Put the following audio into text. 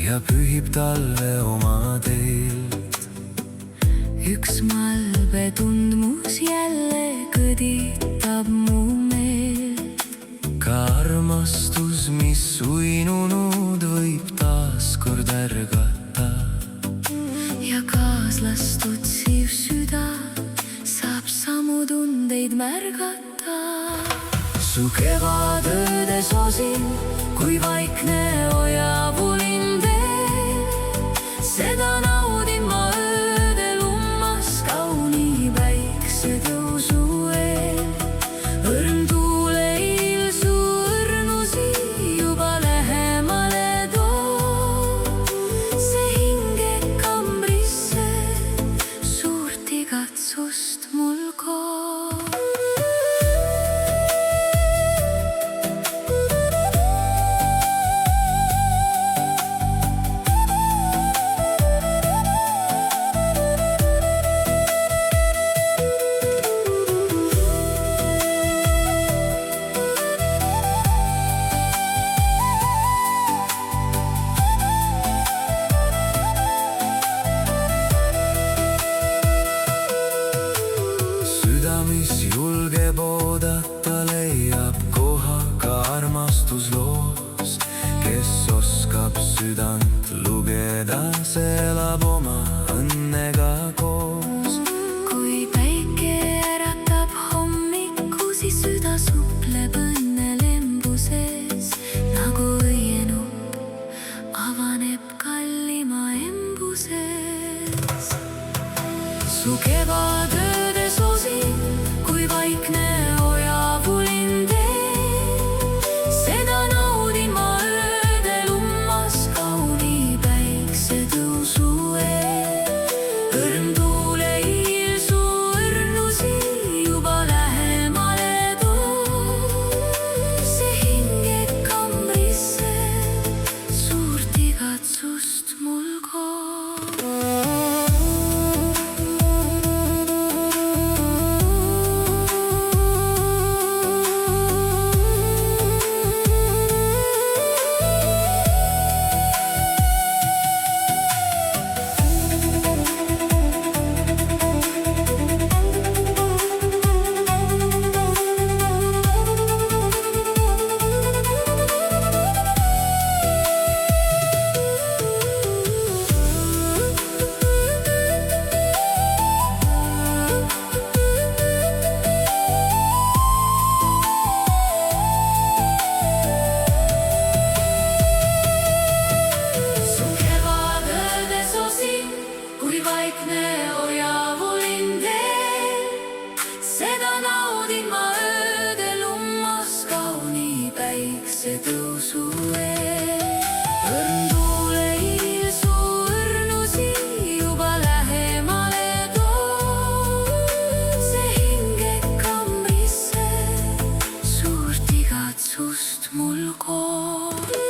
ja pühib talle oma teelt. Üks malbe tundmus jälle kõditab mu meelt. Ka armastus, mis uinunud, võib taaskord ärgata. Ja kaaslast otsiv süda saab samu tundeid märgata. Su kevadöödes osin, kui vaikne ojavulin teel. Seda naudin ma öödel ummas kauni päiksetõusu eel. Õrn tuule ilsu õrnusi juba lähemale toob. See hinge kambrisse suurt igatsust mul koob. Mis julgeb oodata, leiab koha ka armastusloos. Kes oskab südant lugeda, see elab oma õnnega koos. Kui päike äratab hommiku, siis süda supleb õnnelembuses. Nagu õienupp avaneb kallima embuses. Su kevadöödes osin, kui vaikne ojavulin teel. Seda naudin ma öödel ummas kauni päiksetõusu eel. Õrn tuule ilsu õrnusi juba lähemale toob. See hinge kambrisse suurt igatsust mul koob. Vaikne ojavulin teel. Seda naudin ma öödel ummas kauni päiksetõusu eel. Õrn tuule ilsu õrnusi juba lähemale toob. See hinge kambrisse suurt igatsust mul koob.